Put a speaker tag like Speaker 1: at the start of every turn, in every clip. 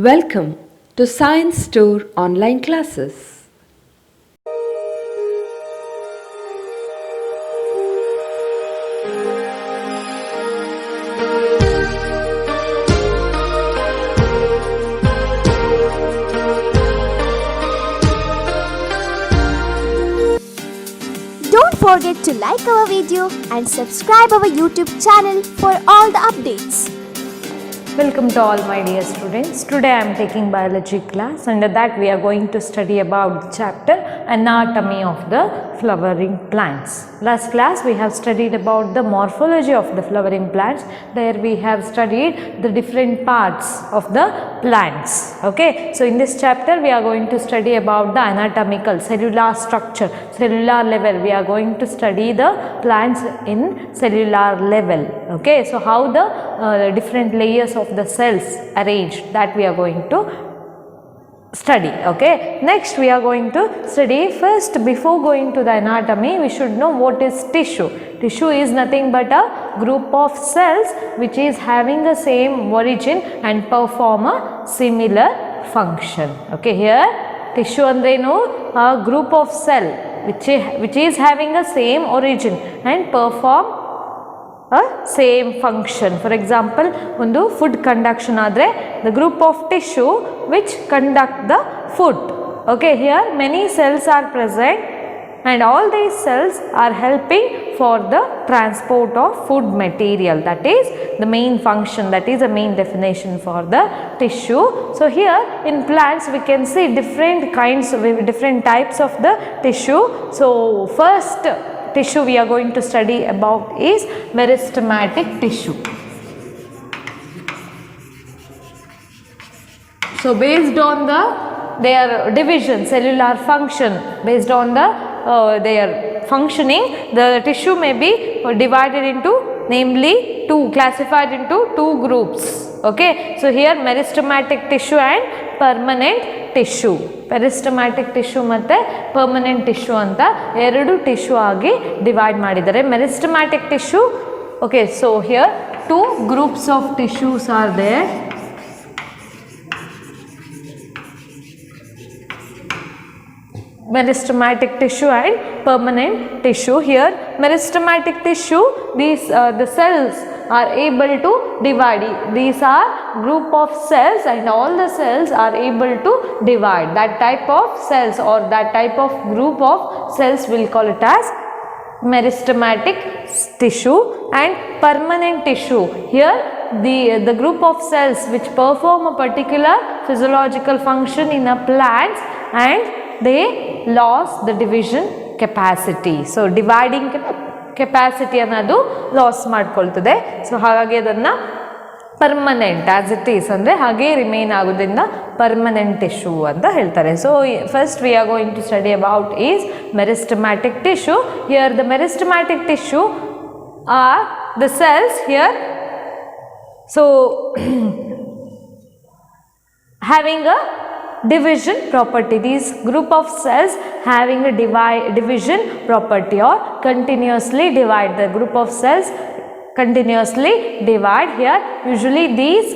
Speaker 1: Welcome to Science Store online classes.
Speaker 2: Don't forget to like our video and subscribe our YouTube channel for all the updates.
Speaker 3: Welcome to all my dear students. Today I am taking biology class. Under that we are going to study about the chapter anatomy of the flowering plants. Last class we have studied about the morphology of the flowering plants. There we have studied the different parts of the plants. Okay. So in this chapter we are going to study about the anatomical cellular structure, cellular level. We are going to study the plants in cellular level. Okay. So how the different layers of the cells arranged, that we are going to study. Okay. Next we are going to study, first before going to the anatomy we should know what is tissue. Tissue is nothing but a group of cells which is having the same origin and perform a similar function. Okay. Here tissue andrenu a group of cell which is having a same origin and perform a same function. For example, ಒಂದು food conduction ಆದರೆ the group of tissue which conduct the food. Okay, here many cells are present and all these cells are helping for the transport of food material. That is the main function, that is the main definition for the tissue. So here in plants we can see different kinds of different types of the tissue. So first tissue we are going to study about is meristematic tissue. So based on their division, cellular function, based on their functioning, the tissue may be divided into, namely classified into two groups. Okay, so here meristematic tissue and permanent tissue. Meristematic tissue ಮತ್ತೆ permanent tissue ಅಂತ ಎರಡು tissue ಆಗಿ divide ಮಾಡಿದ್ದಾರೆ. Meristematic tissue, okay, so here two groups of tissues are there. Meristematic tissue and permanent tissue. Here meristematic tissue, these the cells are able to divide. These are group of cells and all the cells are able to divide. That type of cells or that type of group of cells we'll call it as meristematic tissue. And permanent tissue, here the group of cells which perform a particular physiological function in a plant and they lost the division capacity. So dividing capacity ಅನ್ನೋದು loss ಮಾಡ್ಕೊಳ್ತದೆ. So ಹಾಗಾಗಿ ಅದನ್ನು permanent as it is ಅಂದರೆ ಹಾಗೆ remain ಆಗೋದ್ರಿಂದ permanent tissue ಅಂತ ಹೇಳ್ತಾರೆ. So first we are going to study about is meristematic tissue. Here the meristematic tissue are the cells here so having a division property. These group of cells having a division property or continuously divide. The group of cells continuously divide. Here usually these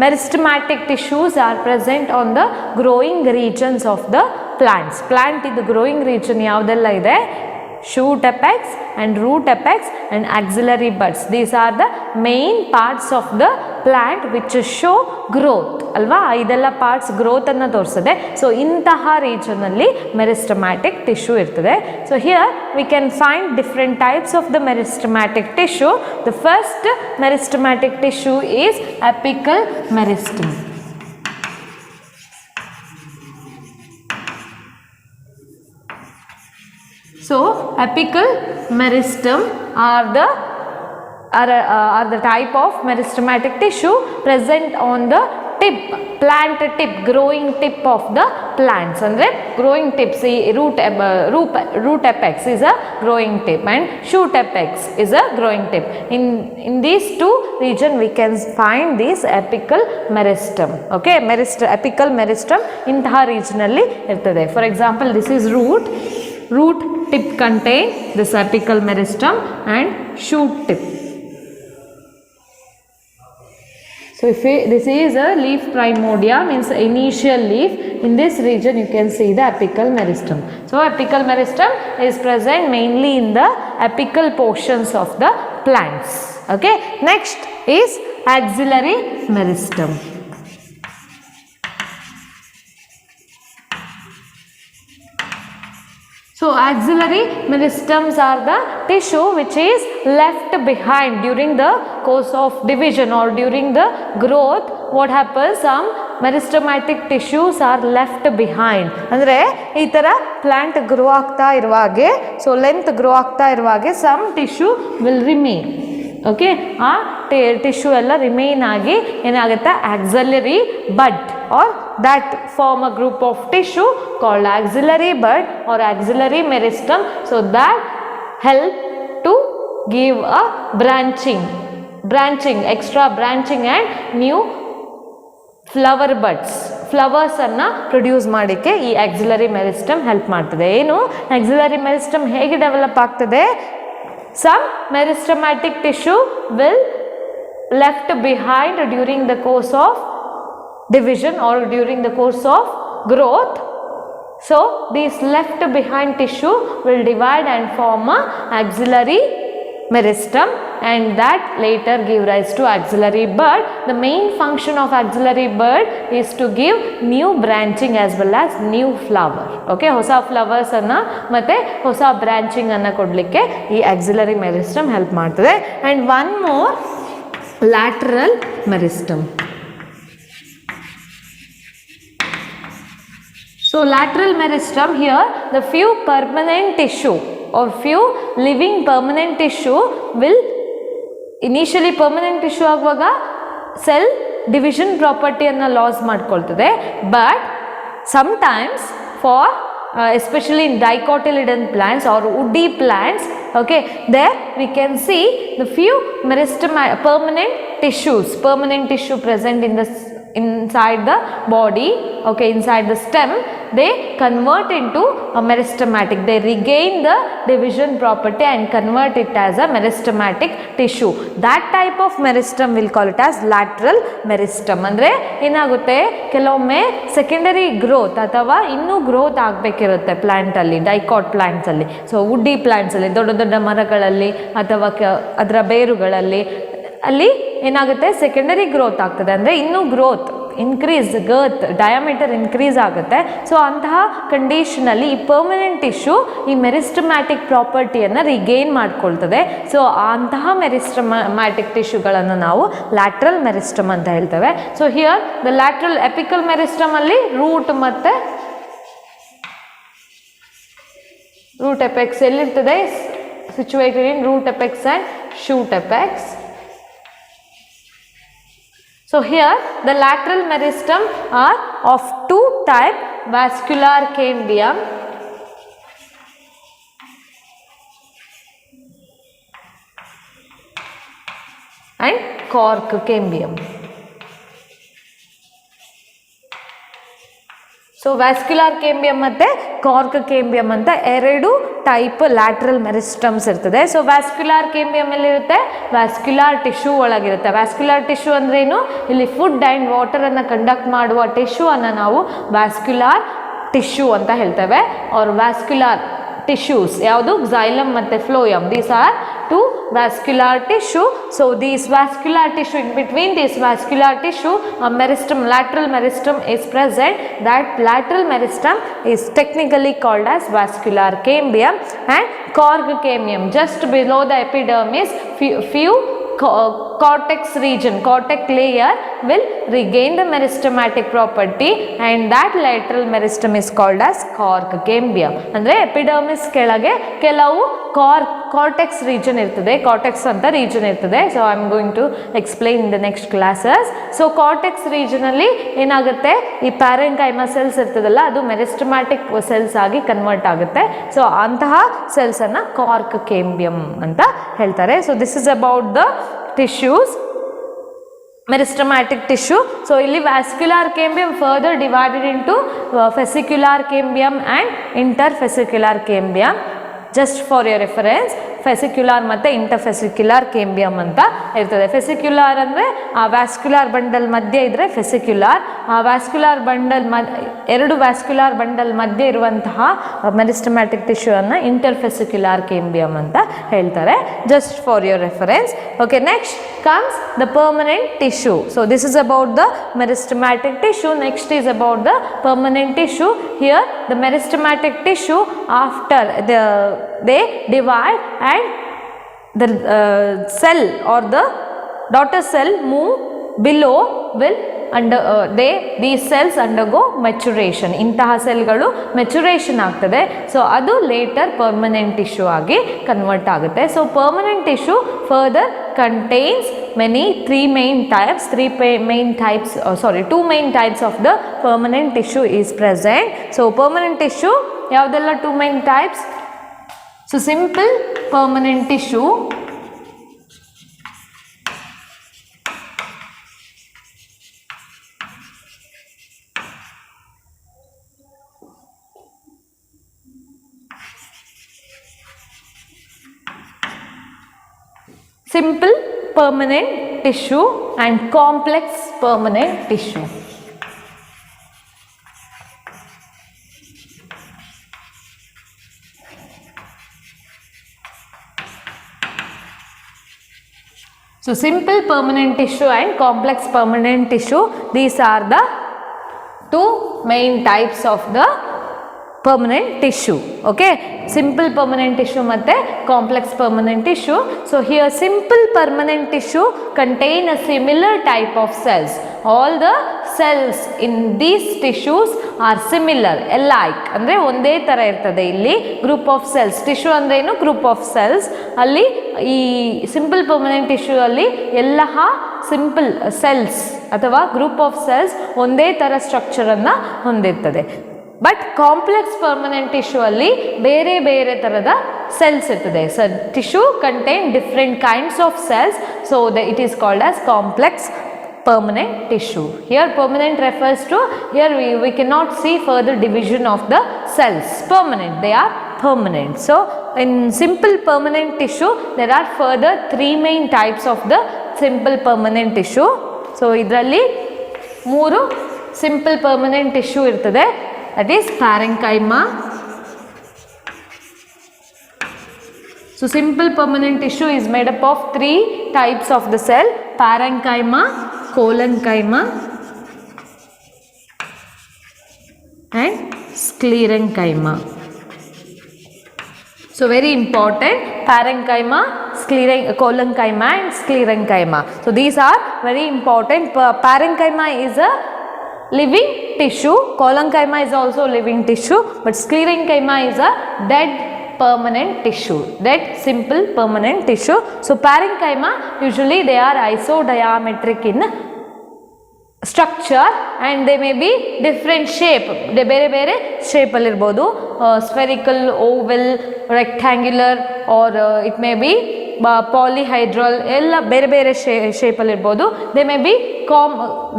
Speaker 3: meristematic tissues are present on the growing regions of the plants. Plant in the growing region ಯಾವುದೆಲ್ಲ ಇದೆ, shoot apex and root apex and axillary buds. These are the main parts of the plant which show growth ಅಲ್ವಾ. ಇದೆಲ್ಲ parts growth ಅನ್ನು ತೋರಿಸ್ತದೆ. So ಇಂತಹ region ಅಲ್ಲಿ meristematic tissue ಇರ್ತದೆ. So here we can find different types of the meristematic tissue. The first meristematic tissue is apical meristem. So apical meristem are the type of meristematic tissue present on the tip, plant tip, growing tip of the plants. Andre growing tip, see root apex is a growing tip and shoot apex is a growing tip. In these two region we can find this apical meristem. Okay, apical meristem intaha region alli irtade. For example, this is root tip contain this apical meristem and shoot tip. So if this is a leaf primordia, means initial leaf. In this region you can see the apical meristem. So apical meristem is present mainly in the apical portions of the plants. Okay, next is axillary meristem. So axillary meristems are the tissue which is left behind during the course of division or during the growth. What happens, some meristematic tissues are left behind. ಅಂದರೆ ಈ ಥರ plant grow ಆಗ್ತಾ ಇರುವಾಗೆ, so length grow ಆಗ್ತಾ ಇರುವಾಗೆ some tissue will remain. Okay, ಆ tissue ಎಲ್ಲ remain ಆಗಿ ಏನಾಗುತ್ತೆ, ಆಕ್ಸಿಲರಿ ಬಡ್ or that form a group of tissue called axillary bud or axillary meristem. So that help to give a branching, extra branching and new flower buds, flowers ಅನ್ನು produce ಮಾಡಲಿಕ್ಕೆ ಈ auxiliary meristem help ಮಾಡ್ತದೆ. ಏನು auxiliary meristem ಹೇಗೆ develop ಆಗ್ತದೆ, some meristematic tissue will left behind during the course of division or during the course of growth. So these left behind tissue will divide and form a axillary meristem, and that later give rise to axillary bud. The main function of axillary bud is to give new branching as well as new flower. Okay, ಹೊಸ flowers ಅನ್ನ ಮತ್ತೆ ಹೊಸ branching ಅನ್ನ ಕೊಡಲಿಕ್ಕೆ ಈ axillary meristem help ಮಾಡ್ತದೆ. And one more, lateral meristem. So lateral meristem, here the few permanent tissue or few living permanent tissue will initially permanent tissue ಆಗುವಾಗ cell division property ಅನ್ನು loss ಮಾಡ್ಕೊಳ್ತದೆ. But sometimes for especially in dicotyledon plants or woody plants, okay, there we can see the few permanent tissue present in the inside the body, okay, inside the stem, they convert into a meristematic. They regain the division property and convert it as a meristematic tissue. That type of meristem we'll call it as lateral meristem. ಅಂದ್ರೆ ಏನಾಗುತ್ತೆ, ಕೆಲವೊಮ್ಮೆ secondary growth ಅಥವಾ ಇನ್ನೂ growth ಆಗಬೇಕಿರುತ್ತೆ plant ಅಲ್ಲಿ, dicot plants ಅಲ್ಲಿ. So ವುಡ್ಡಿ plants ಅಲ್ಲಿ, ದೊಡ್ಡ ದೊಡ್ಡ ಮರಗಳಲ್ಲಿ ಅಥವಾ ಅದರ ಬೇರುಗಳಲ್ಲಿ ಅಲ್ಲಿ ಏನಾಗುತ್ತೆ, ಸೆಕೆಂಡರಿ ಗ್ರೋತ್ ಆಗ್ತದೆ. ಅಂದರೆ ಇನ್ನೂ ಗ್ರೋತ್ ಗರ್ತ್ ಡಯಾಮೀಟರ್ ಇನ್ಕ್ರೀಸ್ ಆಗುತ್ತೆ. ಸೊ ಅಂತಹ ಕಂಡೀಷನಲ್ಲಿ ಈ ಪರ್ಮನೆಂಟ್ ಟಿಶ್ಯೂ ಈ ಮೆರಿಸ್ಟಮ್ಯಾಟಿಕ್ ಪ್ರಾಪರ್ಟಿಯನ್ನು ರಿಗೇನ್ ಮಾಡ್ಕೊಳ್ತದೆ. ಸೊ ಅಂತಹ ಮೆರಿಸ್ಟಮ್ಯಾಟಿಕ್ ಟಿಶ್ಯೂಗಳನ್ನು ನಾವು ಲ್ಯಾಟ್ರಲ್ ಮೆರಿಸ್ಟಮ್ ಅಂತ ಹೇಳ್ತೇವೆ. So here the lateral apical meristem ಅಲ್ಲಿ ರೂಟ್ ಮತ್ತು ರೂಟ್ ಎಪೆಕ್ಸ್ ಎಲ್ಲಿರ್ತದೆ, situated in root apex and shoot apex. So here the lateral meristem are of two type, vascular cambium and cork cambium. So vascular cambium ಮತ್ತು cork cambium ಅಂತ ಎರಡು type lateral meristems ಇರ್ತದೆ. So vascular cambium ಎಲ್ಲಿರುತ್ತೆ, vascular tissue ಒಳಗಿರುತ್ತೆ. Vascular tissue ಅಂದ್ರೇನು, ಇಲ್ಲಿ food and ವಾಟರನ್ನು conduct ಮಾಡುವ ಟಿಶ್ಯೂ ಅನ್ನು ನಾವು ವ್ಯಾಸ್ಕ್ಯುಲಾರ್ ಟಿಶ್ಯೂ ಅಂತ ಹೇಳ್ತೇವೆ. ಆರ್ ವ್ಯಾಸ್ಕ್ಯುಲಾರ್ ಟಿಶ್ಯೂಸ್ ಯಾವುದು, xylem ಮತ್ತು phloem, these are two vascular tissue. So these vascular tissue, in between this vascular tissue a meristem, lateral meristem is present. That lateral meristem is technically called as vascular cambium and cork cambium. Just below the epidermis few cortex region, cortex layer will regain the meristematic property and that lateral meristem is called as cork cambium. ಅಂದ್ರೆ epidermis ಕೆಳಗೆ ಕೆಲವು cortex region ಇರ್ತದೆ, cortex ಅಂತ region ಇರ್ತದೆ. So I am going to explain in the next classes. So cortex region ಅಲ್ಲಿ ಏನಾಗುತ್ತೆ, ಈ parenchyma cells ಇರ್ತದಲ್ಲ, ಅದು ಮೆರಿಸ್ಟಮ್ಯಾಟಿಕ್ ಸೆಲ್ಸ್ ಆಗಿ ಕನ್ವರ್ಟ್ ಆಗುತ್ತೆ. ಸೊ ಅಂತಹ ಸೆಲ್ಸ್ ಅನ್ನ ಕಾರ್ಕ್ ಕೇಂಬಿಯಂ ಅಂತ ಹೇಳ್ತಾರೆ. So this is about the tissues, meristematic tissue. So illi vascular cambium further divided into vesicular cambium and intervesicular cambium. Just for your reference, ಫೆಸಿಕ್ಯುಲಾರ್ ಮತ್ತು ಇಂಟರ್ಫೆಸಿಕ್ಯುಲಾರ್ ಕೇಂಬಿಯಮ್ ಅಂತ ಇರ್ತದೆ. ಫೆಸಿಕ್ಯುಲಾರ್ ಅಂದರೆ ಆ ವ್ಯಾಸ್ಕ್ಯುಲಾರ್ ಬಂಡಲ್ ಮಧ್ಯೆ ಇದ್ದರೆ ಫೆಸಿಕ್ಯುಲಾರ್, ಆ ವ್ಯಾಸ್ಕ್ಯುಲಾರ್ ಬಂಡಲ್ ಎರಡು ವ್ಯಾಸ್ಕ್ಯುಲಾರ್ ಬಂಡಲ್ ಮಧ್ಯೆ ಇರುವಂತಹ ಮೆರಿಸ್ಟಮ್ಯಾಟಿಕ್ ಟಿಶ್ಯೂವನ್ನು ಇಂಟರ್ಫೆಸಿಕ್ಯುಲಾರ್ ಕೇಂಬಿಯಮ್ ಅಂತ ಹೇಳ್ತಾರೆ. Just for your reference. Okay, next comes the permanent tissue. So this is about the meristematic tissue. Next is about the permanent tissue. Here the meristematic tissue, after they divide and the cell or the daughter cell move below will these cells undergo maturation. ಇಂತಹ ಸೆಲ್ಗಳು maturation ಆಗ್ತದೆ. So ಅದು litre permanent tissue ಆಗಿ convert ಆಗುತ್ತೆ. So permanent tissue further contains two main types of the permanent tissue is present. So permanent tissue ಯಾವ್ದೆಲ್ಲ two main types? So simple permanent tissue, simple permanent tissue and complex permanent tissue. So simple permanent tissue and complex permanent tissue, these are the two main types of the permanent tissue. Okay, simple permanent tissue matte complex permanent tissue. So here simple permanent tissue contain a similar type of cells. All the cells in these tissues are similar, alike, andre onde tara irtade. Illi group of cells, tissue andre enu group of cells, alli ee simple permanent tissue alli ellaha simple cells athava group of cells onde tara structure anna hondirtade. But complex permanent tissue ಅಲ್ಲಿ ಬೇರೆ ಬೇರೆ ಥರದ cells ಇರ್ತದೆ. So tissue contain different kinds of cells, so it is called as complex permanent tissue. Here permanent refers to, here we cannot see further division of the cells. Permanent, they are permanent. So in simple permanent tissue there are further three main types of the simple permanent tissue. So idralli ಮೂರು simple permanent tissue irtade. That is parenchyma. So simple permanent tissue is made up of three types of the cell: parenchyma, collenchyma and sclerenchyma. So very important, parenchyma, collenchyma and sclerenchyma. So these are very important. Parenchyma is a living tissue, collenchyma is also living tissue, but sclerenchyma is a dead permanent tissue, dead simple permanent tissue. So parenchyma, usually they are isodiametric in structure and they may be different shape. They bere shape alli irbodu, spherical, oval, rectangular, or it may be polyhedral, ella bere shape alli irbodu. They may be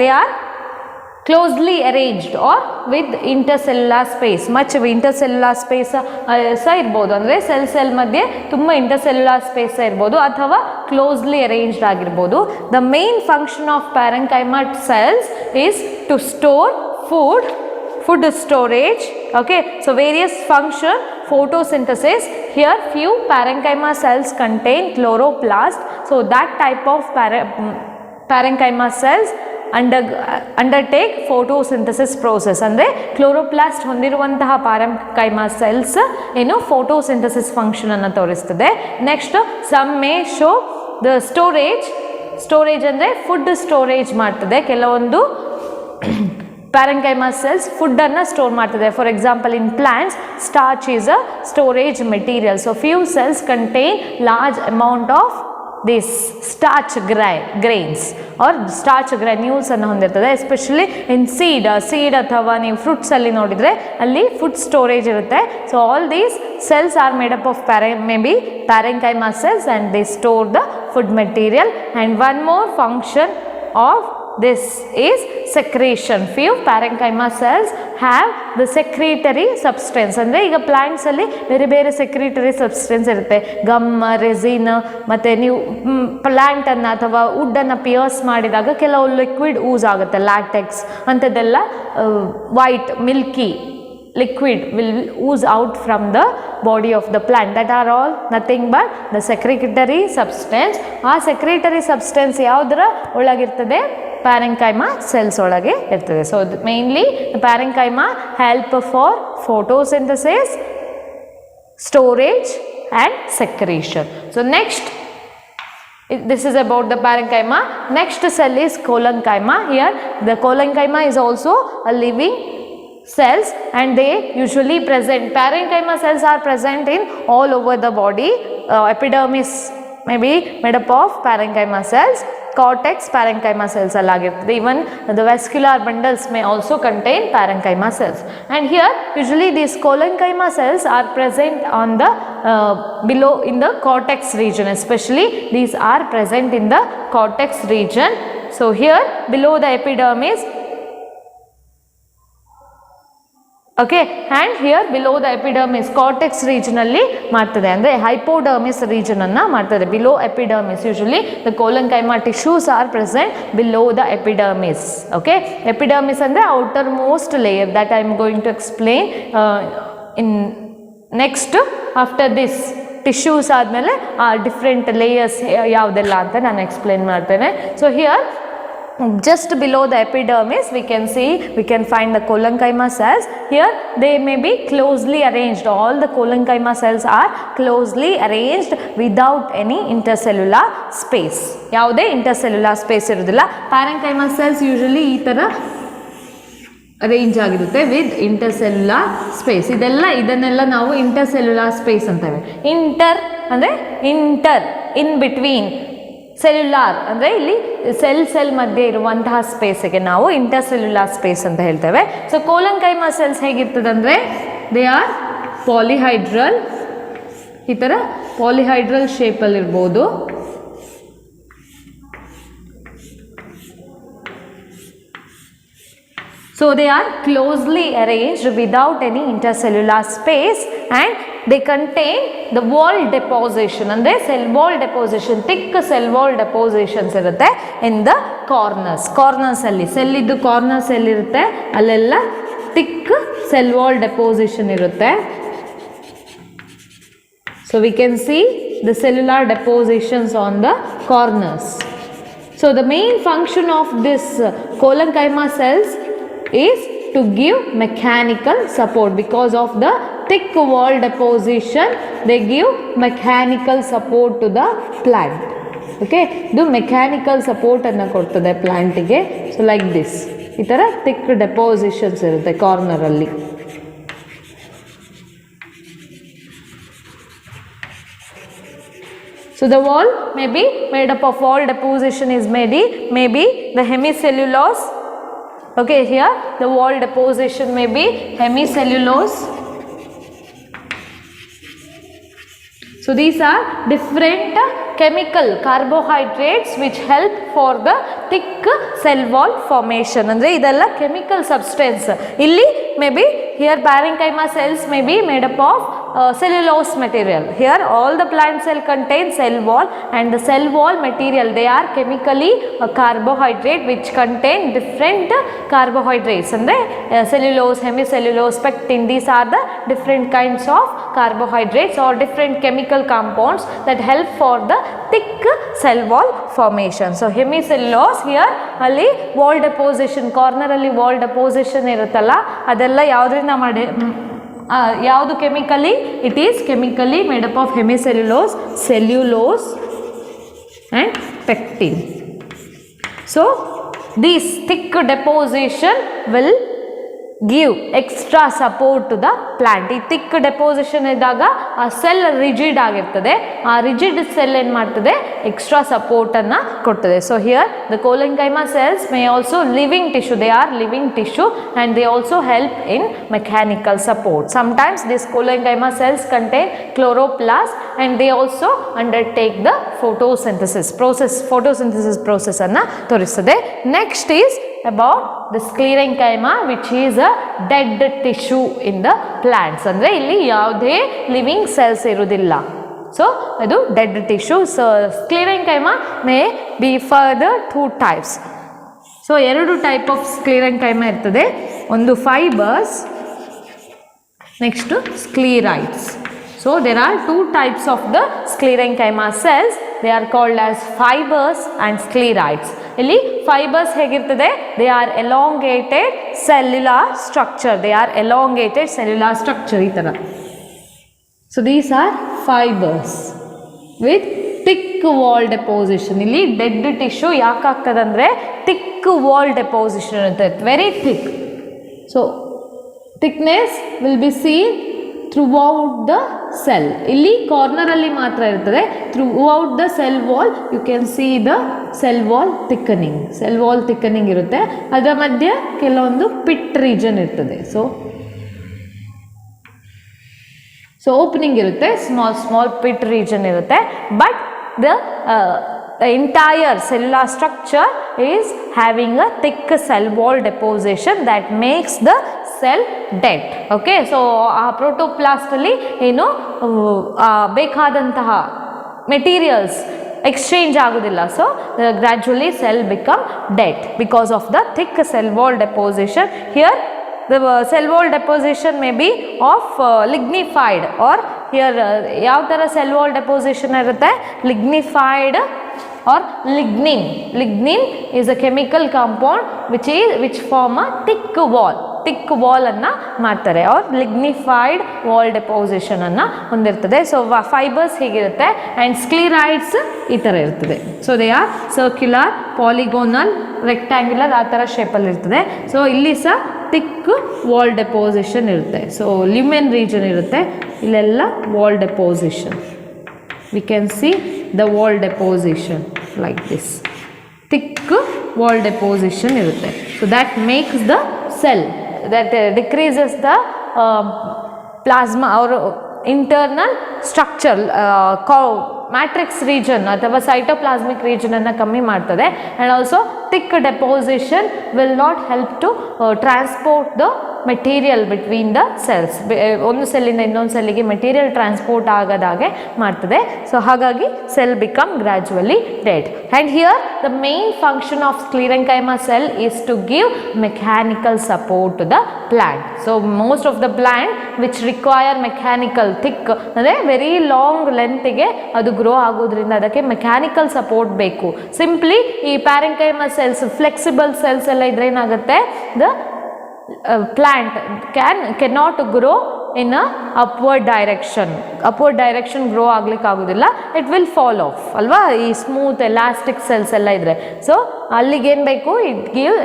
Speaker 3: they are closely arranged or with intercellular space, much intercellular space sa irbodu, andre cell madhye tumba intercellular space irbodu athava closely arranged agirbodu. The main function of parenchyma cells is to store food storage. Okay, so various function, photosynthesis. Here few parenchyma cells contain chloroplast, so that type of parenchyma cells undertake photosynthesis process. ಅಂದರೆ chloroplast ಹೊಂದಿರುವಂತಹ parenchyma cells ಏನು photosynthesis function ಅನ್ನು ತೋರಿಸ್ತದೆ. Next some may show the storage ಅಂದರೆ food storage ಮಾಡ್ತದೆ. ಕೆಲವೊಂದು parenchyma cells food ಅನ್ನು store ಮಾಡ್ತದೆ. For example in plants, starch is a storage material. So few cells contain large amount of this starch grains or starch granules ಅನ್ನು ಹೊಂದಿರ್ತದೆ. Especially in seed ಅಥವಾ ನೀವು fruits ಅಲ್ಲಿ ನೋಡಿದರೆ ಅಲ್ಲಿ ಫುಡ್ ಸ್ಟೋರೇಜ್ ಇರುತ್ತೆ. So all these cells are made up of maybe parenchyma cells and they store the food material. And one more function of this is secretion. Few parenchyma cells have the secretory substance. ಅಂದರೆ ಈಗ ಪ್ಲಾಂಟ್ಸಲ್ಲಿ ಬೇರೆ ಬೇರೆ ಸೆಕ್ರಿಟರಿ substance ಇರುತ್ತೆ. Gum, resin, ಮತ್ತು ನೀವು ಪ್ಲ್ಯಾಂಟನ್ನು ಅಥವಾ ವುಡ್ಡನ್ನು pears ಮಾಡಿದಾಗ ಕೆಲವು ಲಿಕ್ವಿಡ್ ಯೂಸ್ ಆಗುತ್ತೆ, ಲ್ಯಾಟೆಕ್ಸ್ ಅಂಥದ್ದೆಲ್ಲ white Milky liquid will ooze out from the body of the plant. That are all nothing but the secretory substance. ಆ secretory substance ಯಾವುದರ ಒಳಗಿರ್ತದೆ? parenchyma cells ಒಳಗೆ ಇರ್ತದೆ. So mainly the parenchyma help for photosynthesis, storage and secretion. So next, this is about the parenchyma. Next cell is collenchyma. Here the collenchyma is also a living cells and they usually present, parenchyma cells are present in all over the body. Epidermis may be made up of parenchyma cells, cortex parenchyma cells allagirtade, even the vascular bundles may also contain parenchyma cells. And here usually these collenchyma cells are present on the below in the cortex region, especially these are present in the cortex region. So here below the epidermis, okay, and here below the epidermis cortex region alli ಮಾಡ್ತದೆ, ಅಂದರೆ hypodermis region ಅನ್ನು ಮಾಡ್ತದೆ. below epidermis usually the collenchyma tissues are present below the epidermis. okay, epidermis ಅಂದರೆ outermost layer, that I am going to explain in next. after this tissues ಆದಮೇಲೆ different layers ಯಾವುದೆಲ್ಲ ಅಂತ ನಾನು explain ಮಾಡ್ತೇನೆ. so here just below the epidermis we can find the collenchyma cells. Here they may be closely arranged. All the collenchyma cells are closely arranged without any intercellular space. ಯಾವುದೇ intercellular space ಇರುವುದಿಲ್ಲ. parenchyma cells usually ಈ ಥರ arrange ಆಗಿರುತ್ತೆ with intercellular space. ಇದನ್ನೆಲ್ಲ ನಾವು intercellular space ಅಂತೇವೆ. Inter ಅಂದರೆ inter, in between, cellular ಅಂದರೆ ಇಲ್ಲಿ ಸೆಲ್ ಮಧ್ಯೆ ಇರುವಂತಹ ಸ್ಪೇಸಿಗೆ ನಾವು ಇಂಟರ್ಸೆಲ್ಯುಲಾರ್ ಸ್ಪೇಸ್ ಅಂತ ಹೇಳ್ತೇವೆ. ಸೊ collenchyma cells ಹೇಗಿರ್ತದೆ ಅಂದರೆ ದೇ ಆರ್ ಪಾಲಿಹೈಡ್ರಲ್, ಈ ಥರ ಪಾಲಿಹೈಡ್ರಲ್ ಶೇಪಲ್ಲಿ ಇರ್ಬೋದು. So they are closely arranged without any intercellular space and they contain the wall deposition, ಅಂದರೆ cell wall deposition, thick cell wall depositions ಇರುತ್ತೆ in the corners ಅಲ್ಲಿ. ಸೆಲ್ ಇದ್ದು ಕಾರ್ನರ್ಸ್ ಎಲ್ಲಿರುತ್ತೆ ಅಲ್ಲೆಲ್ಲ thick cell wall deposition ಇರುತ್ತೆ. So we can see the cellular depositions on the corners. So the main function of this collenchyma cells is to give mechanical support. Because of the thick wall deposition they give mechanical support to the plant. okay, ಇದು mechanical support ಅನ್ನು ಕೊಡ್ತದೆ ಪ್ಲಾಂಟಿಗೆ. So like this, ಈ ಥರ thick depositions ಇರುತ್ತೆ corner ಅಲ್ಲಿ. So the wall may be made up of, wall deposition is maybe the hemicellulose. Okay, here the wall deposition may be hemicellulose. So these are different chemical carbohydrates which help for the thick cell wall formation. ಅಂದರೆ ಇದೆಲ್ಲ chemical substance. ಇಲ್ಲಿ maybe here parenchyma cells may be made up of cellulose material. Here all the plant cell contain cell wall and the cell wall material, they are chemically a carbohydrate which contain different carbohydrates. ಅಂದರೆ cellulose, hemicellulose, pectin, these are the different kinds of carbohydrates or different chemical compounds that help for the thick cell wall formation. So hemicellulose, here ಅಲ್ಲಿ wall deposition, corner ಅಲ್ಲಿ wall deposition ಇರುತ್ತಲ್ಲ ಅದೆಲ್ಲ ಯಾವುದರಿಂದ ಮಾಡಿ ಯಾವುದು chemically, it is chemically made up of hemicellulose, cellulose and pectin. So this thick deposition will give extra support to the plant. ಈ thick deposition ಇದ್ದಾಗ ಆ ಸೆಲ್ ರಿಜಿಡ್ ಆಗಿರ್ತದೆ, ಆ ರಿಜಿಡ್ ಸೆಲ್ ಏನು ಮಾಡ್ತದೆ, ಎಕ್ಸ್ಟ್ರಾ ಸಪೋರ್ಟನ್ನು ಕೊಡ್ತದೆ. So here the collenchyma cells may also living tissue, they are living tissue and they also help in mechanical support. Sometimes these colenchyma cells contain chloroplast and they also undertake the photosynthesis process anna toristade. Next is about the sclerenchyma, which is a dead tissue in the plants. Andre illi yavade living cells irudilla, so adu dead tissue. So sclerenchyma may be further two types. So ಎರಡು type of sclerenchyma ಇರ್ತದೆ, ಒಂದು fibres, next sclereids. So there are two types of the sclerenchyma cells, they are called as fibres and sclereids. ಇಲ್ಲಿ fibres ಹೇಗಿರ್ತದೆ, they are elongated cellular structure, ಈ ಥರ. So these are fibres with thick wall deposition. ಇಲ್ಲಿ dead tissue ಯಾಕೆ ಆಗ್ತದೆ ಅಂದರೆ thick wall deposition ಇರುತ್ತೆ, very thick. So thickness will be seen throughout the cell. ಇಲ್ಲಿ ಕಾರ್ನರಲ್ಲಿ ಮಾತ್ರ ಇರ್ತದೆ, throughout the cell wall you can see the cell wall thickening ಇರುತ್ತೆ. ಅದರ ಮಧ್ಯೆ ಕೆಲವೊಂದು ಪಿಟ್ ರೀಜನ್ ಇರ್ತದೆ. ಸೊ ಓಪನಿಂಗ್ ಇರುತ್ತೆ, ಸ್ಮಾಲ್ ಪಿಟ್ ರೀಜನ್ ಇರುತ್ತೆ, but the entire cellular structure is having a thick cell wall deposition that makes the cell dead. Okay, so protoplasm alli ಏನು ಬೇಕಾದಂತಹ materials exchange ಆಗೋದಿಲ್ಲ. So gradually cell become dead because of the thick cell wall deposition. Here the cell wall deposition may be of lignified, or here ಯಾವ ಥರ cell wall deposition ಇರುತ್ತೆ, lignified or lignin is a chemical compound which form a thick wall ಅನ್ನು ಮಾಡ್ತಾರೆ, R lignified wall deposition ಅನ್ನು ಹೊಂದಿರ್ತದೆ. So fibres ಹೀಗಿರುತ್ತೆ and sclereids ಈ ಥರ ಇರ್ತದೆ. So they are circular, polygonal, rectangular, ಆ ಥರ ಶೇಪಲ್ಲಿ ಇರ್ತದೆ. ಸೊ ಇಲ್ಲಿ ಸಹ ಥಿಕ್ ವಾಲ್ ಡೆಪೋಸಿಷನ್ ಇರುತ್ತೆ. ಸೊ ಲ್ಯೂಮೆನ್ ರೀಜನ್ ಇರುತ್ತೆ, ಇಲ್ಲೆಲ್ಲ wall deposition. We can see the wall deposition like this, thick wall deposition ಇರುತ್ತೆ. So that makes the cell, that decreases the plasma or internal structure, matrix region ಅಥವಾ cytoplasmic region ಅನ್ನು ಕಮ್ಮಿ ಮಾಡ್ತದೆ. And also thick deposition will not help to transport the material between the cells. ಒಂದು ಸೆಲ್ಲಿಂದ ಇನ್ನೊಂದು ಸೆಲ್ಲಿಗೆ material transport ಆಗದಾಗೆ ಮಾಡ್ತದೆ. So ಹಾಗಾಗಿ cell become gradually dead. And here the main function of sclerenchyma cell is to give mechanical support to the plant. So most of the plant which require mechanical thick ಅಂದರೆ very long ಲೆಂತಿಗೆ ಅದು grow ಆಗೋದ್ರಿಂದ ಅದಕ್ಕೆ mechanical support ಬೇಕು. Simply ಈ parenchyma cells, flexible cells ಎಲ್ಲ ಇದ್ರೆ ಏನಾಗುತ್ತೆ, the plant cannot grow in a upward direction grow ಆಗ್ಲಿಕ್ಕೆ ಆಗೋದಿಲ್ಲ, it will fall off ಅಲ್ವಾ. ಈ ಸ್ಮೂತ್ ಎಲಾಸ್ಟಿಕ್ ಸೆಲ್ಸ್ ಎಲ್ಲ ಇದ್ರೆ, ಸೊ ಅಲ್ಲಿಗೆ ಏನು ಬೇಕು,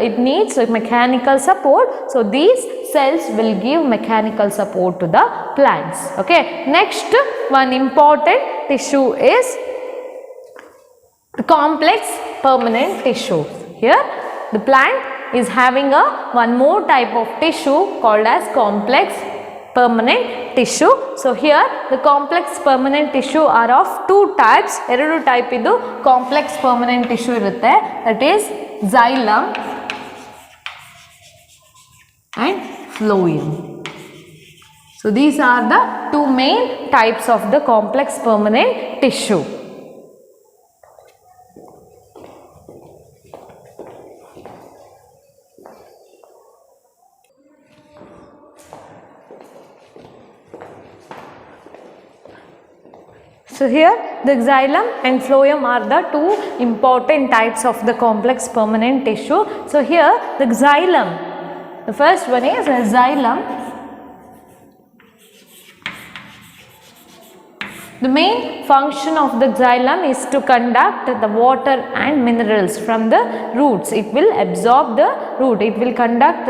Speaker 3: it needs mechanical support. So these cells will give mechanical support to the plants. Okay, next one important tissue is complex permanent tissue. Here the plant is having one more type of tissue called as complex permanent tissue. So here the complex permanent tissue are of two types. ಎರಡು type ಇದು complex permanent tissue ಇರುತ್ತೆ, that is xylem and phloem. So these are the two main types of the complex permanent tissue. So here the xylem and phloem are the two important types of the complex permanent tissue. So here the xylem, the first one is a xylem. The main function of the xylem is to conduct the water and minerals from the roots. It will absorb the root. It will conduct,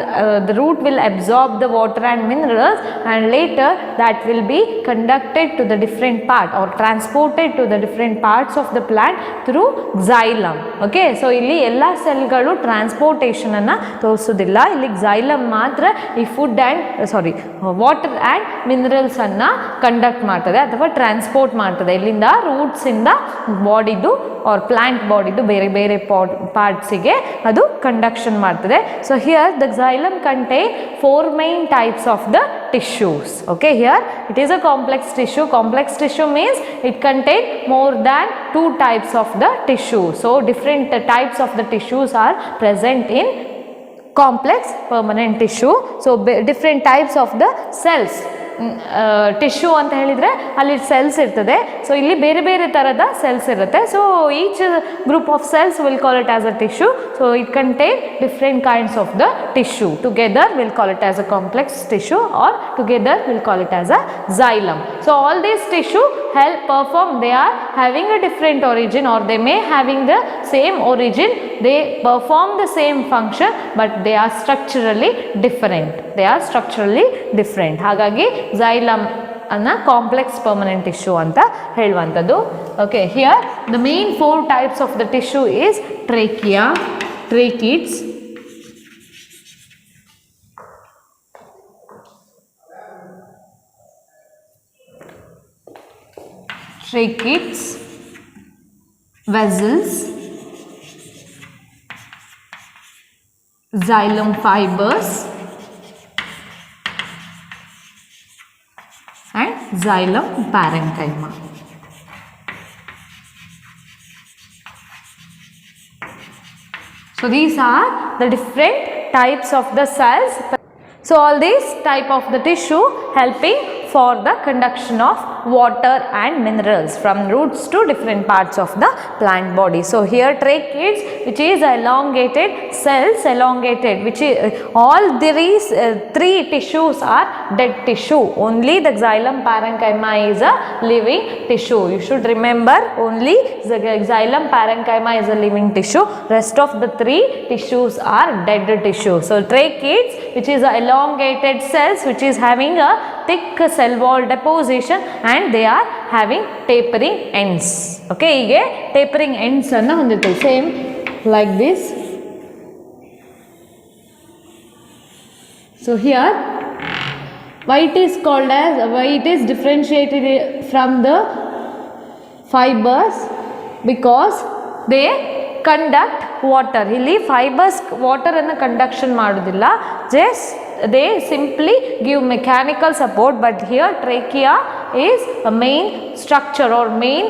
Speaker 3: the root will absorb the water and minerals, and later that will be conducted to the different part or transported to the different parts of the plant through xylem. Okay, so ಇಲ್ಲಿ ಎಲ್ಲ ಸೆಲ್ಗಳು transportation ಅನ್ನು ತೋರಿಸೋದಿಲ್ಲ. ಇಲ್ಲಿ xylem ಮಾತ್ರ ಈ food water and minerals ಅನ್ನು conduct ಮಾಡ್ತದೆ ಅಥವಾ transport ಮಾಡ್ತದೆ. ಇಲ್ಲಿಂದ ರೂಟ್ಸಿಂದ ಬಾಡಿದು ಆರ್ ಪ್ಲಾಂಟ್ ಬಾಡಿದು ಬೇರೆ ಬೇರೆ ಪಾರ್ಟ್ಸಿಗೆ ಅದು ಕಂಡಕ್ಷನ್ ಮಾಡ್ತದೆ. So here the xylem contain 4 main types of the tissues. Okay, here it is a complex tissue. Complex tissue means it contain more than 2 types of the tissue. So different types of the tissues are present in complex permanent tissue. So different types of the cells. Tissue ಅಂತ ಹೇಳಿದರೆ ಅಲ್ಲಿ cells ಇರ್ತದೆ. So ಇಲ್ಲಿ ಬೇರೆ ಬೇರೆ ಥರದ cells ಇರುತ್ತೆ. So each group of cells will call it as a tissue. So it contain different kinds of the tissue. Together will call it as a complex tissue R together will call it as a xylem. So all these tissue help perform, they are having a different origin or they may having the same origin, they perform the same function but they are structurally different. ಹಾಗಾಗಿ xylem ಅನ್ನ complex permanent tissue ಅಂತ ಹೇಳುವಂಥದ್ದು. Okay, here the main 4 types of the tissue is trachea, tracheids, vessels, xylem fibers and xylem parenchyma. So these are the different types of the cells. So all these type of the tissue helping for the conduction of water and minerals from roots to different parts of the plant body. So here tracheids, which is elongated cells, which is all these 3 tissues are dead tissue. Only the xylem parenchyma is a living tissue. You should remember only the xylem parenchyma is a living tissue. Rest of the 3 tissues are dead tissue. So tracheids, which is elongated cells, which is having a thick cell wall deposition and they are having tapering ends. Okay, hige tapering ends anna hondirutte, same like this. So here why it is differentiated from the fibers, because they conduct water. ಇಲ್ಲಿ fibres water ಅನ್ನು conduction ಮಾಡೋದಿಲ್ಲ, just they simply give mechanical support. But here trachea is a main structure or main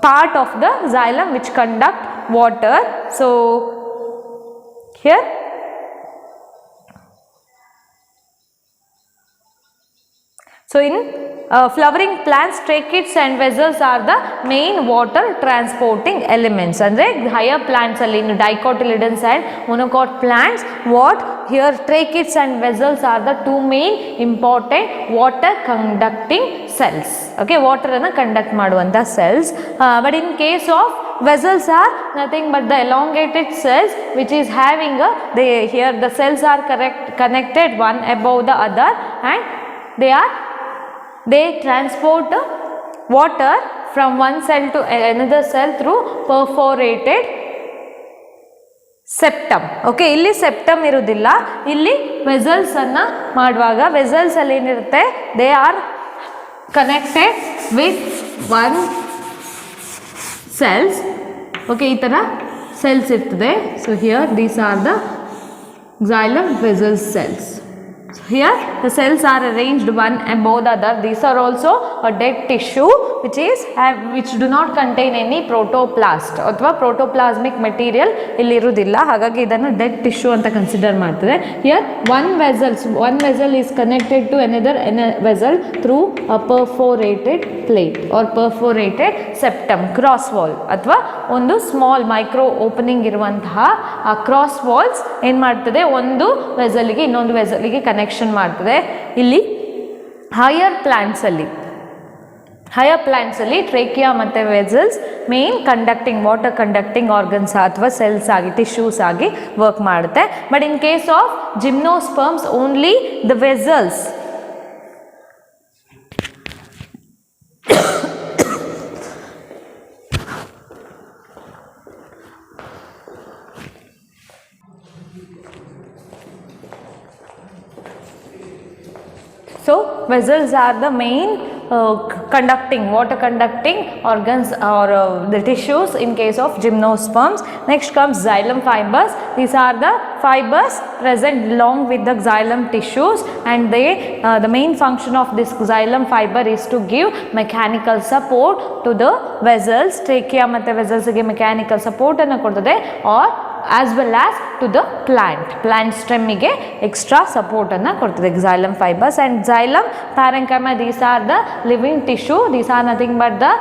Speaker 3: part of the xylem which conduct water. So here in flowering plants, tracheids and vessels are the main water transporting elements. Andre higher plants alli dicotyledons and monocot plants, what here tracheids and vessels are the 2 main important water conducting cells. Okay, water anna conduct maduvanta cells. But in case of vessels are nothing but the elongated cells which is having here the cells are connected one above the other and they transport water from one cell to another cell through perforated septum. Okay, ಇಲ್ಲಿ septum ಇರುವುದಿಲ್ಲ, ಇಲ್ಲಿ vessels ಅನ್ನ ಮಾಡುವಾಗ vessels ಅಲ್ಲಿ ಏನಿರುತ್ತೆ, they are connected with one cells. Okay, ಈ ತರ cells ಇರ್ತದೆ. So here these are the xylem vessel cells. So here the cells are arranged one above the other. These are also a dead tissue which do not contain any protoplast ಅಥವಾ protoplasmic material ಇಲ್ಲಿ ಇರುವುದಿಲ್ಲ. ಹಾಗಾಗಿ ಇದನ್ನು dead tissue ಅಂತ consider ಮಾಡ್ತದೆ. Here one vessel is connected to another vessel through a perforated plate or perforated septum, cross wall ಅಥವಾ ಒಂದು small micro opening ಇರುವಂತಹ ಆ ಕ್ರಾಸ್ ವಾಲ್ಸ್ ಏನು ಮಾಡ್ತದೆ, ಒಂದು ವೆಸಲ್ಗೆ ಇನ್ನೊಂದು ವೆಸಲ್ಗೆ ಕನೆಕ್ಷನ್ ಮಾಡ್ತದೆ. ಇಲ್ಲಿ ಹೈಯರ್ ಪ್ಲಾಂಟ್ಸ್ ಅಲ್ಲಿ ಹೈಯರ್ ಪ್ಲ್ಯಾಂಟ್ಸಲ್ಲಿ ಟ್ರೇಕಿಯಾ ಮತ್ತು vessels main conducting water conducting organs ಅಥವಾ ಸೆಲ್ಸ್ ಆಗಿ ಟಿಶ್ಯೂಸ್ ಆಗಿ ವರ್ಕ್ ಮಾಡುತ್ತೆ. But in case of gymnosperms only the vessels So vessels are the main conducting water conducting organs or the tissues in case of gymnosperms. Next comes xylem fibers. These are the fibers present along with the xylem tissues, and they the main function of this xylem fiber is to give mechanical support to the vessels. Trachea matte vessels ge mechanical support anna kodtade, or as well as to the plant stem ಗೆ extra support anna kodtade xylem fibers. And xylem parenchyma, these are the living tissue. These are nothing but the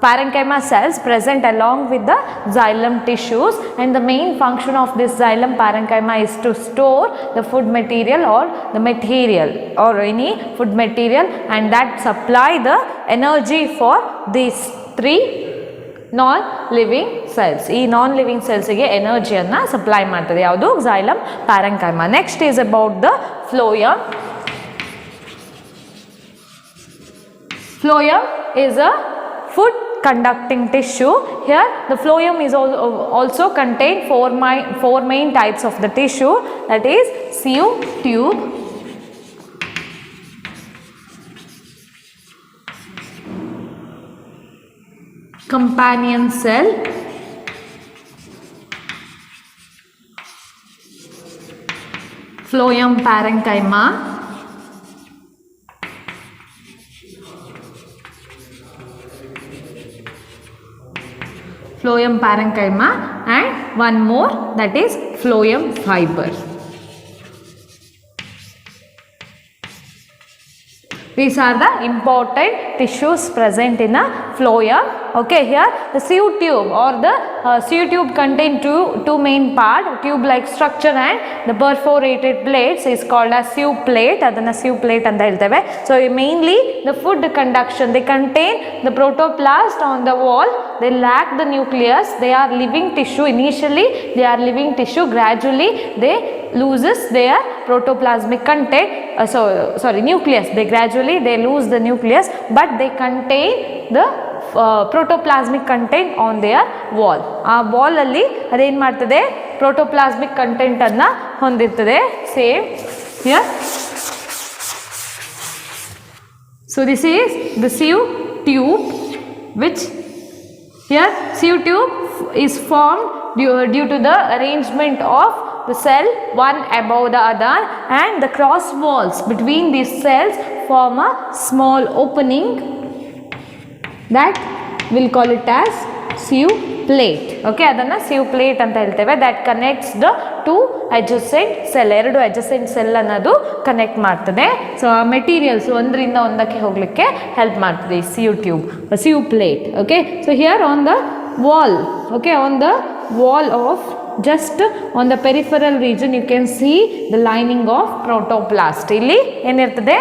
Speaker 3: parenchyma cells present along with the xylem tissues, and the main function of this xylem parenchyma is to store the food material or the material or any food material, and that supply the energy for these three non living cells. ಈ non living ಸೆಲ್ಸ್ಗೆ ಎನರ್ಜಿಯನ್ನು supply ಮಾಡ್ತದೆ ಯಾವುದು? xylem parenchyma. Next is about the phloem. Phloem is a food conducting tissue. Here the phloem is also contain four main types of the tissue, that is sieve tube, companion cell, phloem parenchyma, phloem parenchyma, and one more, that is phloem fiber. These are the important tissues present in a phloem. Okay, here the sieve tube or the sieve tube contain two main part, tube like structure, and the perforated plates is called as sieve plate. Adanna sieve plate anta helteve. So mainly the food conduction, they contain the protoplast on the wall. They lack the nucleus. They are living tissue. Initially they are living tissue, gradually they loses their protoplasmic content, nucleus. They gradually they lose the nucleus, but they contain the protoplasmic content on their wall. ಆ wall ಅಲ್ಲಿ ಅದೇನು ಮಾಡ್ತದೆ? protoplasmic content ಅನ್ನ ಹೊಂದಿರ್ತದೆ. Same here. So this is the sieve tube, which here sieve tube is formed due to the arrangement of the cell one above the other, and the cross walls between these cells form a small opening, that we'll call it as sieve plate. Okay, adanna sieve plate anta helteve. That connects the two adjacent cell, ಎರಡು adjacent cell ಅನ್ನೋದು connect ಮಾಡ್ತದೆ. So ಆ materials ಒಂದರಿಂದ ಒಂದಕ್ಕೆ ಹೋಗಲಿಕ್ಕೆ help ಮಾಡ್ತದೆ ಈ sieve tube, sieve plate. Okay, so here on the wall, okay, on the wall of just on the peripheral region you can see the lining of protoplast. ಇಲ್ಲಿ ಏನಿರ್ತದೆ?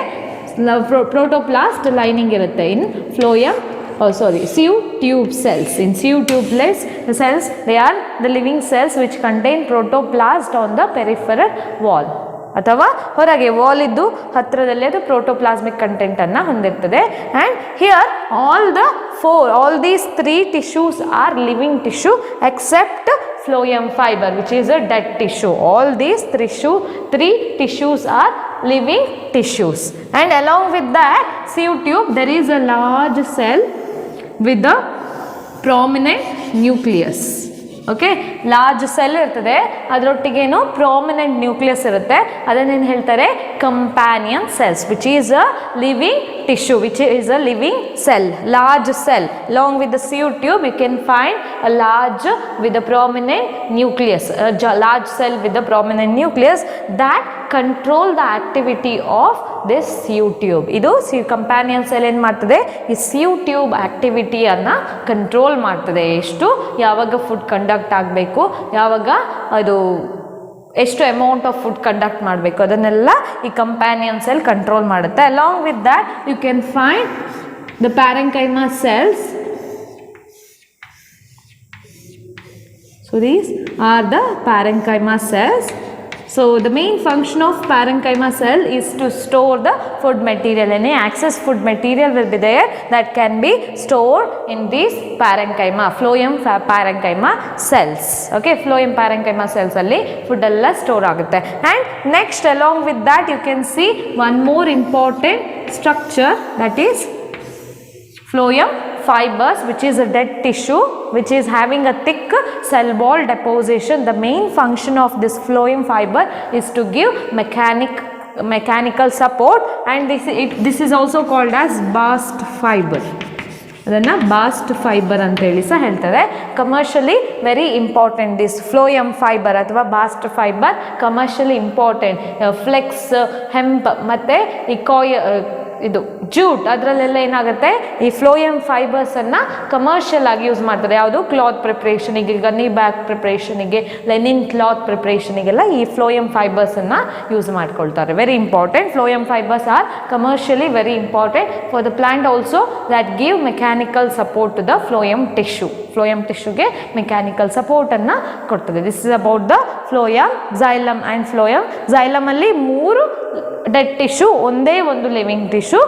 Speaker 3: protoplast lining ಇರುತ್ತೆ in phloem, sieve tube cells. In sieve tube cells, they are the living cells which contain protoplast on the peripheral wall, ಅಥವಾ ಹೊರಗೆ wall ಇದ್ದು ಹತ್ತಿರದಲ್ಲಿ ಅದು protoplasmic content ಅನ್ನು ಹೊಂದಿರ್ತದೆ. And here all these three tissues are living tissue except phloem fiber, which is a dead tissue. All these three tissues are living tissues. And along with that sieve tube, there is a large cell with a prominent nucleus. Okay, large cell ಇರ್ತದೆ, ಅದರೊಟ್ಟಿಗೇನು prominent nucleus ಇರುತ್ತೆ. ಅದನ್ನೇನು ಹೇಳ್ತಾರೆ? Companion cells, which is a living tissue, which is a living cell, large cell. Along with the sieve tube you can find a large with a prominent nucleus, a large cell with a prominent nucleus that control the activity of this sieve tube. ಇದು companion cell ಏನು ಮಾಡ್ತದೆ? ಈ sieve tube activity ಅನ್ನು control ಮಾಡ್ತದೆ. ಎಷ್ಟು ಯಾವಾಗ food conduct ಆಗಬೇಕು, ಯಾವಾಗ ಅದು ಎಷ್ಟು ಅಮೌಂಟ್ ಆಫ್ ಫುಡ್ ಕಂಡಕ್ಟ್ ಮಾಡಬೇಕು, ಅದನ್ನೆಲ್ಲ ಈ ಕಂಪ್ಯಾನಿಯನ್ ಸೆಲ್ ಕಂಟ್ರೋಲ್ ಮಾಡುತ್ತೆ. Along with that you can find the parenchyma cells. So these are the parenchyma cells. So the main function of parenchyma cell is to store the food material. Any excess food material will be there that can be stored in these parenchyma, phloem parenchyma cells. Okay, phloem parenchyma cells alli food alla store agutte. And next, along with that, you can see one more important structure, that is phloem fibers, which is a dead tissue which is having a thick cell wall deposition. The main function of this phloem fiber is to give mechanical support, and this is also called as bast fiber. ಅದನ್ನು bast fibre ಅಂತೇಳಿ ಸಹ ಹೇಳ್ತಾರೆ. Commercially very important this phloem fibre ಅಥವಾ bast fibre, commercially important. Flax, hemp ಮತ್ತು ಈ ಇದು jute, ಅದರಲ್ಲೆಲ್ಲ ಏನಾಗುತ್ತೆ ಈ ಫ್ಲೋಯಮ್ ಫೈಬರ್ಸನ್ನು ಕಮರ್ಷಿಯಲ್ ಆಗಿ ಯೂಸ್ ಮಾಡ್ತಾರೆ. ಯಾವುದು ಕ್ಲಾತ್ ಪ್ರಿಪ್ರೇಷನಿಗೆ, ಗನ್ನಿ ಬ್ಯಾಗ್ ಪ್ರಿಪ್ರೇಷನಿಗೆ, ಲೆನಿನ್ ಕ್ಲಾತ್ ಪ್ರಿಪ್ರೇಷನಿಗೆಲ್ಲ ಈ ಫ್ಲೋಯಮ್ ಫೈಬರ್ಸನ್ನು ಯೂಸ್ ಮಾಡ್ಕೊಳ್ತಾರೆ. Very important. Phloem fibres are commercially very important for the plant also, that give mechanical support to the phloem tissue. Phloem ಟಿಶ್ಯೂಗೆ mechanical ಸಪೋರ್ಟನ್ನು ಕೊಡ್ತದೆ. This is about the phloem, xylem and phloem. ಝೈಲಮಲ್ಲಿ 3 dead tissue, ಒಂದೇ ಒಂದು living tissue.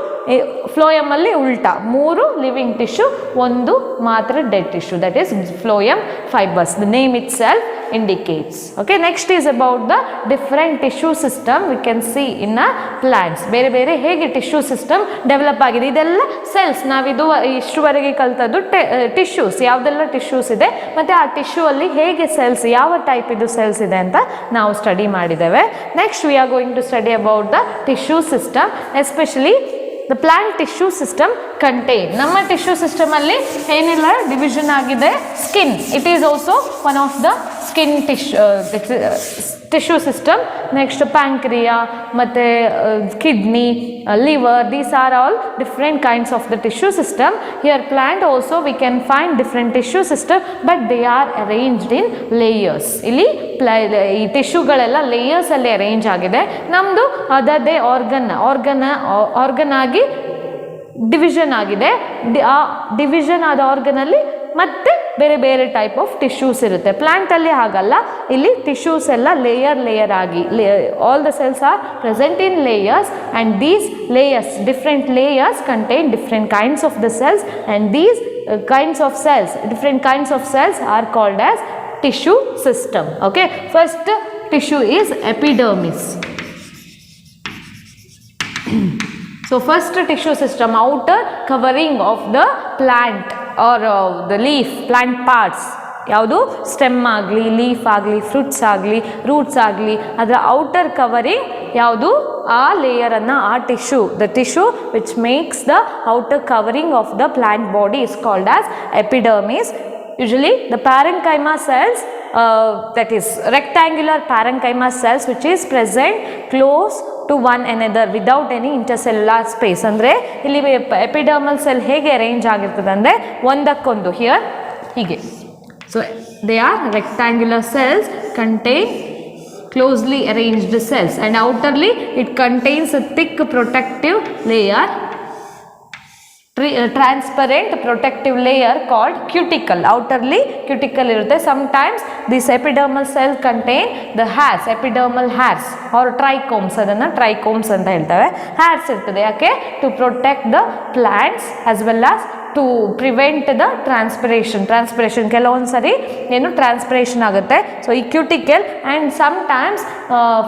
Speaker 3: ಫ್ಲೋಯಮಲ್ಲಿ ಉಲ್ಟಾ, 3 living tissue, 1 ಮಾತ್ರ dead tissue. That is phloem fibres. The name it self indicates. Okay, next is about the different tissue system we can see in a plants. ಬೇರೆ ಬೇರೆ ಹೇಗೆ tissue system develop ಆಗಿದೆ, ಇದೆಲ್ಲ cells. ನಾವಿದು ಇಷ್ಟುವರೆಗೆ ಕಲ್ತದ್ದು tissues, ಯಾವುದೆಲ್ಲ tissues ಇದೆ ಮತ್ತು ಆ ಟಿಶ್ಯೂ ಅಲ್ಲಿ ಹೇಗೆ ಸೆಲ್ಸ್, ಯಾವ ಟೈಪ್ ಇದು ಸೆಲ್ಸ್ ಇದೆ ಅಂತ ನಾವು ಸ್ಟಡಿ ಮಾಡಿದ್ದೇವೆ. Next we are going to study about the tissue system, especially the plant tissue system contain. ನಮ್ಮ ಟಿಶ್ಯೂ ಸಿಸ್ಟಮಲ್ಲಿ ಏನೆಲ್ಲ ಡಿವಿಷನ್ ಆಗಿದೆ? Skin, it is also one of the skin tissue system. Next pancreas ಮತ್ತು kidney, liver, these are all different kinds of the tissue system. Here plant also we can find different tissue system, but they are arranged in layers. ಇಲ್ಲಿ ಈ ಟಿಶ್ಯೂಗಳೆಲ್ಲ layers ಅಲ್ಲಿ arrange ಆಗಿದೆ. ನಮ್ಮದು ಅದದೇ organ ಆಗಿ division ಆಗಿದೆ. ಆ division ಆದ ಆರ್ಗನಲ್ಲಿ ಮತ್ತೆ ಬೇರೆ ಬೇರೆ ಟೈಪ್ ಆಫ್ ಟಿಶ್ಯೂಸ್ ಇರುತ್ತೆ. ಪ್ಲಾಂಟಲ್ಲಿ ಹಾಗಲ್ಲ, ಇಲ್ಲಿ ಟಿಶ್ಯೂಸ್ ಎಲ್ಲ ಲೇಯರ್ ಆಗಿ, all the cells are present in layers, and these layers, different layers contain different kinds of the cells, and these kinds of cells, different kinds of cells are called as tissue system. Okay, first tissue is epidermis. So first tissue system, outer covering of the plant or the leaf, plant parts. ಯಾವುದು stem ಆಗಲಿ, leaf ಆಗಲಿ, fruits ಆಗಲಿ, roots ಆಗಲಿ, ಅದರ outer covering ಯಾವುದು, ಆ ಲೇಯರನ್ನು, ಆ tissue, the tissue which makes the outer covering of the plant body is called as epidermis. Usually the parenchyma cells, that is rectangular parenchyma cells which is present close to one another without any intercellular space. ಅಂದರೆ ಇಲ್ಲಿ epidermal cell ಹೇಗೆ arrange ಆಗಿರ್ತದೆ ಅಂದರೆ ಒಂದಕ್ಕೊಂದು here ಹೀಗೆ. So they are rectangular cells, contain closely arranged cells, and outerly it contains a thick protective layer, transparent protective layer called cuticle. Outerly cuticle irutte. Sometimes this epidermal cell contain the hairs, epidermal hairs or trichomes. adanna trichomes anta heltave. Hairs irtade yake to protect the plants as well as to prevent the transpiration ಕೆಲವೊಂದು ಸರಿ ಏನು transpiration ಆಗುತ್ತೆ. So ಈ cuticle, and sometimes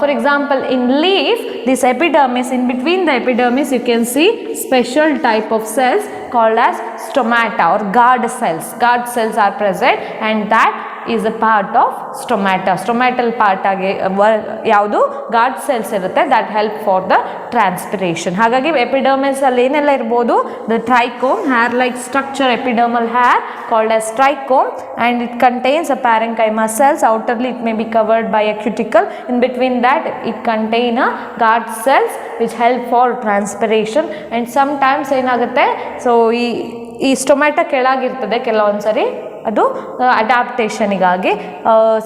Speaker 3: for example in leaf this epidermis, in between the epidermis you can see special type of cells called as stomata or guard cells. Guard cells are present, and that is a part of stomata. Stomatal part ಆಗಿ ಯಾವುದು guard cells ಇರುತ್ತೆ, that help for the transpiration. ಹಾಗಾಗಿ epidermis ಅಲ್ಲಿ ಏನೆಲ್ಲ ಇರ್ಬೋದು, the trichome, hair like structure, epidermal hair called as trichome, and it contains a parenchyma cells. Outerly it may be covered by a cuticle. In between that it contain a guard cells which help for transpiration. And sometimes ಏನಾಗುತ್ತೆ, so ಈ stomata ಕೆಳಗಿರ್ತದೆ ಕೆಲವೊಂದ್ಸರಿ, ಅದು ಅಡಾಪ್ಟೇಷನಿಗಾಗಿ.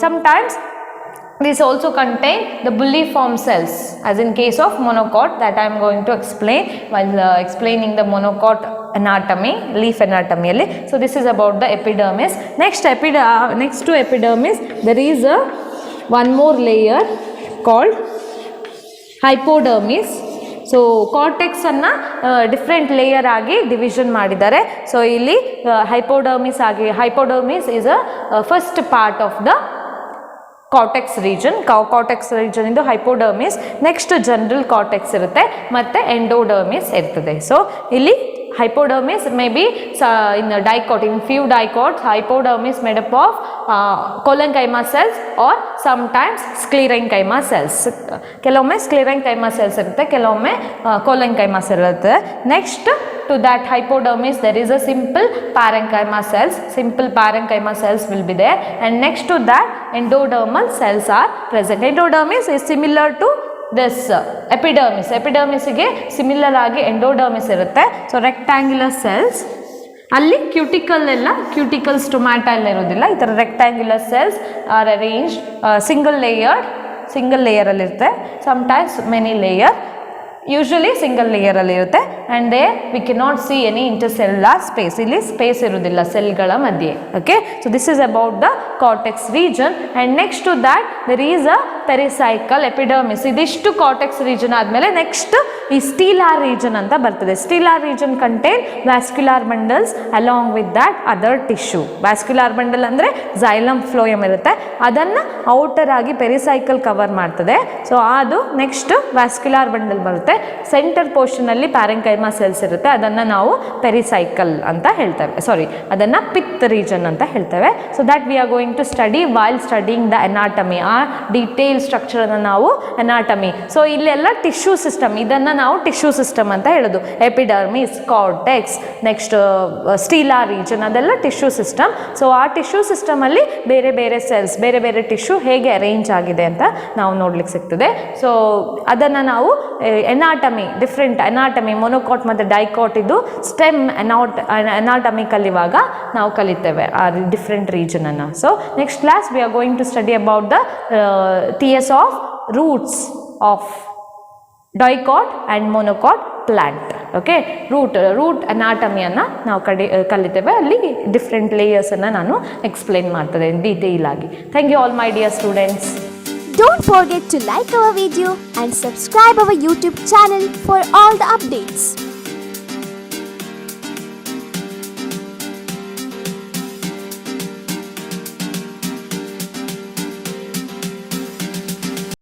Speaker 3: Sometimes these also contain the bulliform cells, as in case of monocot, that I am going to explain while explaining the monocot anatomy, leaf anatomy alli. So this is about the epidermis. Next to epidermis there is one more layer called hypodermis. So ಕಾರ್ಟೆಕ್ಸನ್ನು different layer ಆಗಿ division ಮಾಡಿದ್ದಾರೆ. So ಇಲ್ಲಿ hypodermis is a first part of the cortex region ಇಂದು hypodermis, next general cortex ಇರುತ್ತೆ ಮತ್ತು endodermis ಇರ್ತದೆ. So ಇಲ್ಲಿ hypodermis may be in few dicots hypodermis made up of collenchyma cells or sometimes sclerenchyma cells. ಕೆಲವೊಮ್ಮೆ sclerenchyma cells ಇರುತ್ತೆ, ಕೆಲವೊಮ್ಮೆ collenchyma cells ಇರುತ್ತೆ. Next to that hypodermis there is a simple parenchyma cells will be there, and next to that endodermal cells are present. Endodermis is similar to this epidermis ಗೆ similar ಆಗಿ endodermis ಇರುತ್ತೆ. So rectangular cells, ಅಲ್ಲಿ cuticle stomata ಎಲ್ಲ ಇರೋದಿಲ್ಲ. ಈ ಥರ rectangular cells are arrange single layer ಅಲ್ಲಿ ಇರುತ್ತೆ, sometimes many layer, usually single layer ಅಲ್ಲಿ ಇರುತ್ತೆ. And there we cannot see any intercellular space, ಇಲ್ಲಿ ಸ್ಪೇಸ್ ಇರುವುದಿಲ್ಲ ಸೆಲ್ಗಳ ಮಧ್ಯೆ. Okay, so this is about the cortex region. And next to that there is a pericycle epidermis. ಇದಿಷ್ಟು cortex region ಆದಮೇಲೆ next ಈ ಸ್ಟೀಲಾರ್ region ಅಂತ ಬರ್ತದೆ. Stelar region contain vascular bundles along with that other tissue. Vascular bundle ಅಂದರೆ xylem phloem ಇರುತ್ತೆ, ಅದನ್ನು outer ಆಗಿ pericycle cover ಮಾಡ್ತದೆ. ಸೊ ಅದು ನೆಕ್ಸ್ಟ್ ವ್ಯಾಸ್ಕ್ಯುಲಾರ್ ಬಂಡಲ್ ಬರುತ್ತೆ. ಸೆಂಟರ್ ಪೋರ್ಷನಲ್ಲಿ ಪ್ಯಾರೆಂಕೈಮಾ ಸೆಲ್ಸ್ ಇರುತ್ತೆ, ಅದನ್ನು ನಾವು ಪೆರಿಸೈಕಲ್ ಅಂತ ಹೇಳ್ತೇವೆ, ಅದನ್ನು ಪಿತ್ ರೀಜನ್ ಅಂತ ಹೇಳ್ತೇವೆ. So that we are going to study while studying the anatomy. ಆ ಡೀಟೇಲ್ ಸ್ಟ್ರಕ್ಚರನ್ನು ನಾವು ಎನಾಟಮಿ. ಸೊ ಇಲ್ಲೆಲ್ಲ ಟಿಶ್ಯೂ ಸಿಸ್ಟಮ್, ಇದನ್ನು ನಾವು ಟಿಶ್ಯೂ ಸಿಸ್ಟಮ್ ಅಂತ ಹೇಳೋದು. Epidermis, cortex, next stelar region, ಅದೆಲ್ಲ ಟಿಶ್ಯೂ ಸಿಸ್ಟಮ್. ಸೊ ಆ ಟಿಶ್ಯೂ ಸಿಸ್ಟಮಲ್ಲಿ ಬೇರೆ ಬೇರೆ ಸೆಲ್ಸ್, ಬೇರೆ ಬೇರೆ ಟಿಶ್ಯೂ ಹೇಗೆ ಅರೇಂಜ್ ಆಗಿದೆ ಅಂತ ನಾವು ನೋಡ್ಲಿಕ್ಕೆ ಸಿಗ್ತದೆ. ಸೊ ಅದನ್ನು ನಾವು ಎನಾಟಮಿ, ಡಿಫ್ರೆಂಟ್ ಎನಾಟಮಿ, ಮೊನೊಕಾಟ್ ಮತ್ತು ಡೈಕಾಟ್ ಇದು ಸ್ಟೆಮ್ ಎನಾಟಮಿ ಕಲಿಯುವಾಗ ನಾವು ಕಲಿತೇವೆ ಆ ಡಿಫ್ರೆಂಟ್ ರೀಜನನ್ನು. So next class we are going to study about the TS of roots of dicot and monocot plant. Okay, root ಅನಾಟಮಿಯನ್ನು ನಾವು ಕಲಿತೇವೆ, ಅಲ್ಲಿ ಡಿಫ್ರೆಂಟ್ ಲೇಯರ್ಸನ್ನು ನಾನು ಎಕ್ಸ್ಪ್ಲೇನ್ ಮಾಡ್ತೇನೆ ಡೀಟೇಲ್ ಆಗಿ. Thank you all my dear students.
Speaker 2: Don't forget to like our video and subscribe our YouTube channel for all the updates.